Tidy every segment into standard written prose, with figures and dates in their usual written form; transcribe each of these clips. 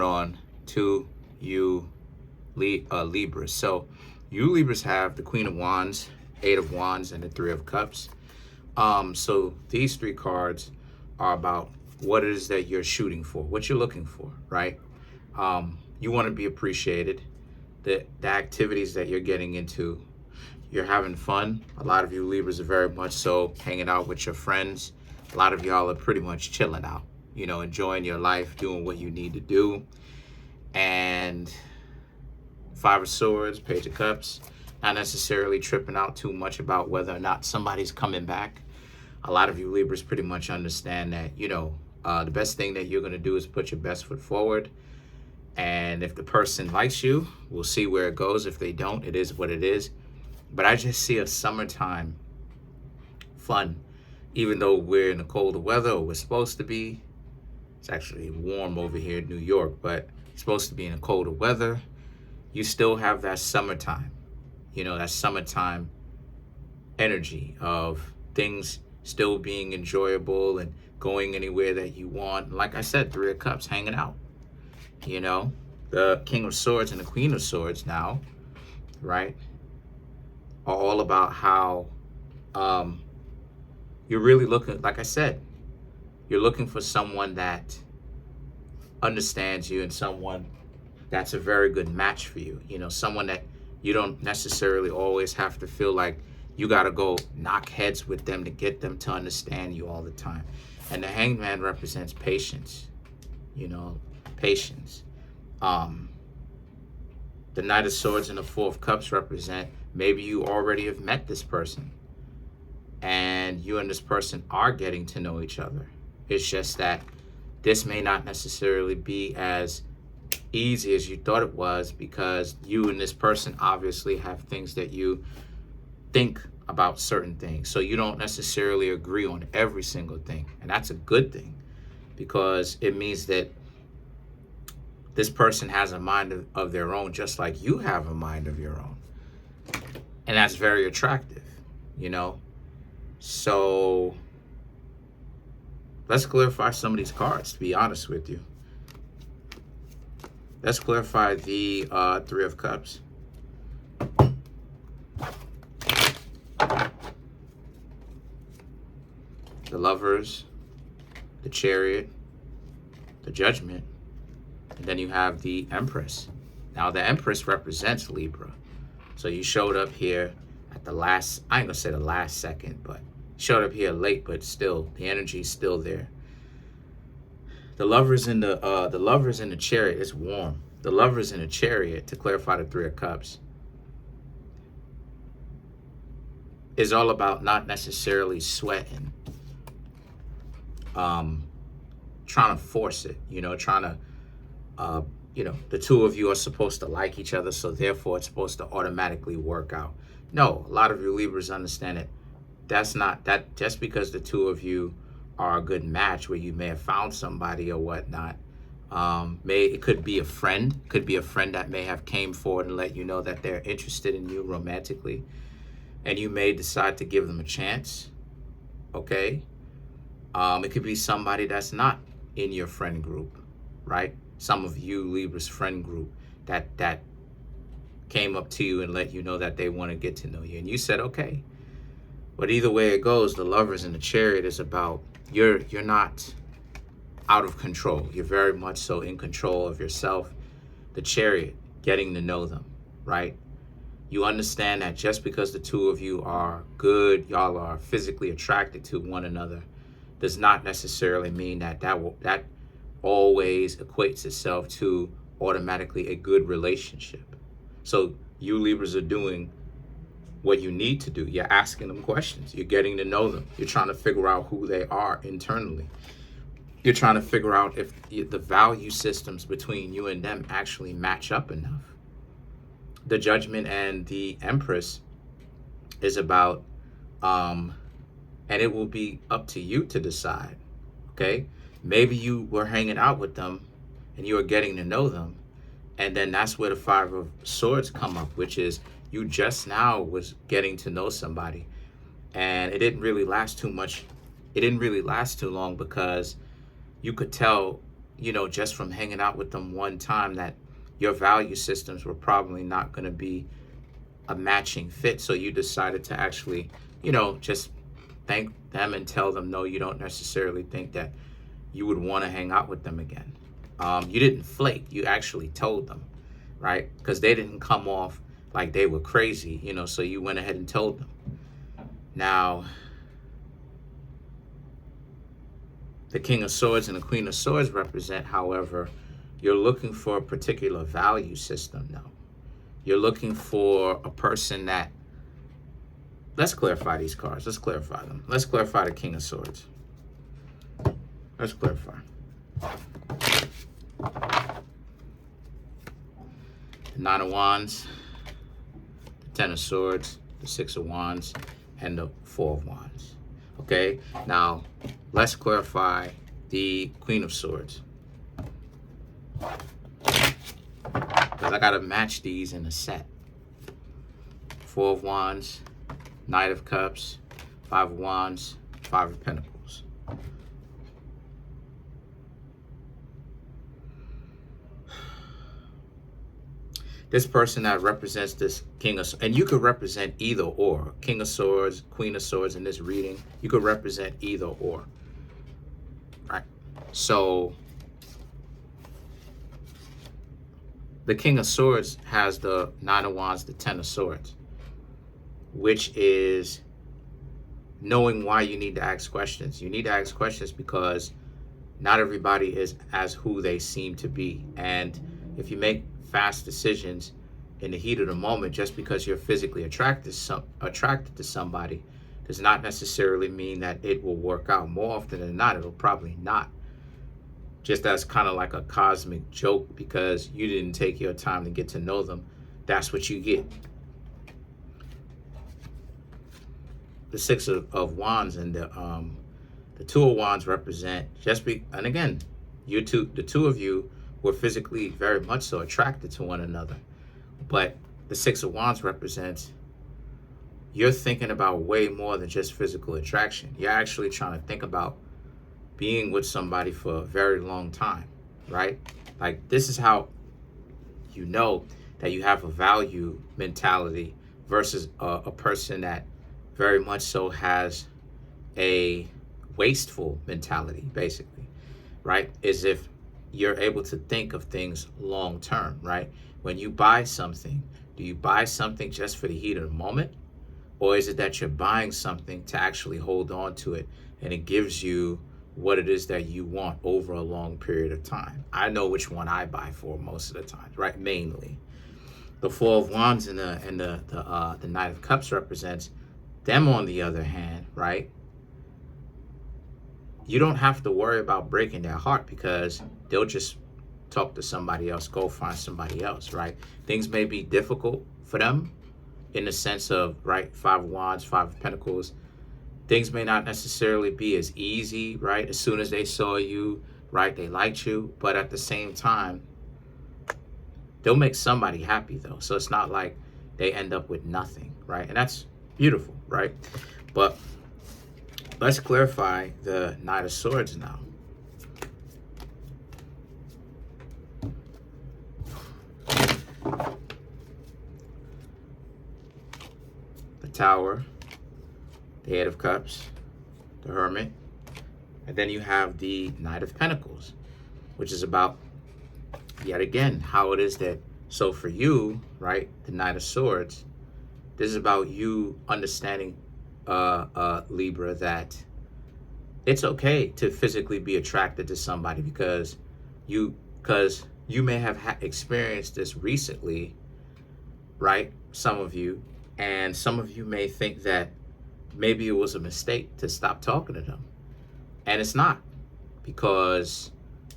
on to you Libras. So you Libras have the Queen of Wands, Eight of Wands, and the Three of Cups. So these three cards are about what it is that you're shooting for, what you're looking for, right? You want to be appreciated. The activities that you're getting into, you're having fun. A lot of you Libras are very much so hanging out with your friends. A lot of y'all are pretty much chilling out, you know, enjoying your life, doing what you need to do. And Five of Swords, Page of Cups, not necessarily tripping out too much about whether or not somebody's coming back. A lot of you Libras pretty much understand that, you know, the best thing that you're going to do is put your best foot forward. And if the person likes you, we'll see where it goes. If they don't, it is what it is. But I just see a summertime fun, even though we're in the colder weather, or we're supposed to be. It's actually warm over here in New York, but it's supposed to be in the colder weather. You still have that summertime, you know, that summertime energy of things still being enjoyable and going anywhere that you want. Like I said, Three of Cups, hanging out. You know, the King of Swords and the Queen of Swords now, right, are all about how you're really looking, like I said, you're looking for someone that understands you and someone that's a very good match for you. You know, someone that you don't necessarily always have to feel like you got to go knock heads with them to get them to understand you all the time. And the Hangman represents patience, you know, patience. The Knight of Swords and the Four of Cups represent maybe you already have met this person and you and this person are getting to know each other. It's just that this may not necessarily be as easy as you thought it was, because you and this person obviously have things that you think about certain things. So you don't necessarily agree on every single thing. And that's a good thing, because it means that this person has a mind of their own, just like you have a mind of your own. And that's very attractive, you know? So let's clarify some of these cards, to be honest with you. Let's clarify the Three of Cups. The Lovers, the Chariot, the Judgment, and then you have the Empress. Now the Empress represents Libra. So you showed up here at the last, I ain't gonna say the last second, but showed up here late, but still, the energy is still there. The Lovers in the Chariot is warm. The Lovers in the Chariot, to clarify the Three of Cups, is all about not necessarily sweating, trying to force it, you know, trying to, you know, the two of you are supposed to like each other, so therefore it's supposed to automatically work out. No, a lot of you Libras understand it. That's not that, just because the two of you are a good match where you may have found somebody or whatnot. It could be a friend, that may have came forward and let you know that they're interested in you romantically, and you may decide to give them a chance. Okay. It could be somebody that's not in your friend group, right? Some of you Libra's friend group that came up to you and let you know that they want to get to know you, and you said okay. But either way it goes, the Lovers in the Chariot is about you're not out of control. You're very much so in control of yourself. The Chariot, getting to know them, right? You understand that just because the two of you are good, y'all are physically attracted to one another, does not necessarily mean that that always equates itself to automatically a good relationship. So you Libras are doing what you need to do. You're asking them questions. You're getting to know them. You're trying to figure out who they are internally. You're trying to figure out if the value systems between you and them actually match up enough. The Judgment and the Empress is about, and it will be up to you to decide, okay? Maybe you were hanging out with them and you were getting to know them, and then that's where the Five of Swords come up, which is you just now was getting to know somebody, and it didn't really last too much. It didn't really last too long, because you could tell just from hanging out with them one time, that your value systems were probably not going to be a matching fit. So you decided to actually, just thank them and tell them, no, you don't necessarily think that you would want to hang out with them again. You didn't flake. You actually told them, right? Because they didn't come off like they were crazy, so you went ahead and told them. Now, the King of Swords and the Queen of Swords represent, however, you're looking for a particular value system now. You're looking for a person that, let's clarify these cards. Let's clarify them. Let's clarify the King of Swords. Let's clarify. The Nine of Wands, the Ten of Swords, the Six of Wands, and the Four of Wands. Okay, now let's clarify the Queen of Swords, because I gotta match these in a set. Four of Wands, Knight of Cups, Five of Wands, Five of Pentacles. This person that represents this King of Swords, and you could represent either or, King of Swords, Queen of Swords in this reading, you could represent either or, right? So the King of Swords has the Nine of Wands, the Ten of Swords, which is knowing why you need to ask questions. You need to ask questions because not everybody is as who they seem to be. And if you make fast decisions in the heat of the moment, just because you're physically attracted to somebody, does not necessarily mean that it will work out. More often than not, it'll probably not. Just as kind of like a cosmic joke, because you didn't take your time to get to know them. That's what you get. The Six of Wands and the Two of Wands represent and again, the two of you were physically very much so attracted to one another. But the Six of Wands represents you're thinking about way more than just physical attraction. You're actually trying to think about being with somebody for a very long time, right? Like, this is how you know that you have a value mentality versus a person that very much so has a wasteful mentality, basically, right? Is if you're able to think of things long term, right? When you buy something, do you buy something just for the heat of the moment? Or is it that you're buying something to actually hold on to it and it gives you what it is that you want over a long period of time? I know which one I buy for most of the time, right? Mainly. The Four of Wands and the Knight of Cups represents them, on the other hand, right? You don't have to worry about breaking their heart because they'll just talk to somebody else, go find somebody else, right? Things may be difficult for them in the sense of, right, Five of Wands, Five of Pentacles. Things may not necessarily be as easy, right? As soon as they saw you, right, they liked you. But at the same time, they'll make somebody happy, though. So it's not like they end up with nothing, right? And that's beautiful, right? But let's clarify the Knight of Swords now. The Tower, the Eight of Cups, the Hermit, and then you have the Knight of Pentacles, which is about, yet again, how it is that, so for you, right, the Knight of Swords, this is about you understanding, Libra, that it's okay to physically be attracted to somebody because you may have experienced this recently, right? Some of you, and some of you may think that maybe it was a mistake to stop talking to them. And it's not, because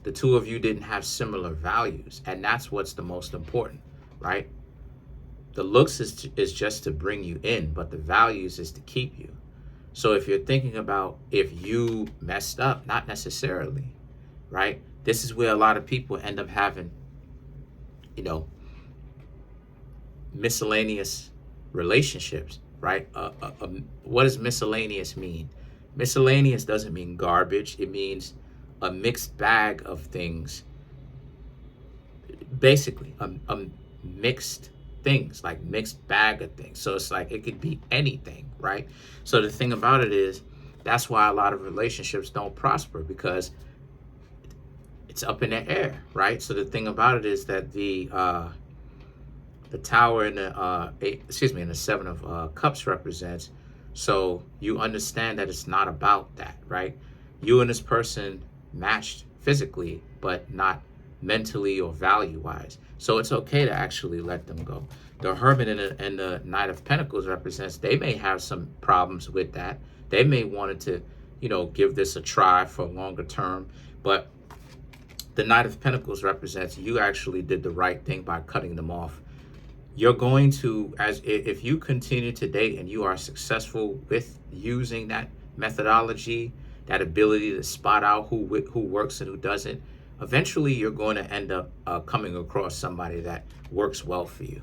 the two of you didn't have similar values. And that's what's the most important, right? The looks is just to bring you in, but the values is to keep you. So if you're thinking about if you messed up, not necessarily, right? This is where a lot of people end up having, miscellaneous relationships, right? What does miscellaneous mean? Miscellaneous doesn't mean garbage. It means a mixed bag of things, basically a mixed things, like mixed bag of things. So it's like it could be anything, right? So the thing about it is, that's why a lot of relationships don't prosper, because it's up in the air, right? So the thing about it is that the tower in the in the seven of cups represents. So you understand that it's not about that, right? You and this person matched physically, but not mentally or value wise. So it's okay to actually let them go. The Hermit and the Knight of Pentacles represents, they may have some problems with that. They may want to, give this a try for a longer term. But the Knight of Pentacles represents you actually did the right thing by cutting them off. You're going to, as if you continue to date and you are successful with using that methodology, that ability to spot out who works and who doesn't, eventually you're going to end up coming across somebody that works well for you.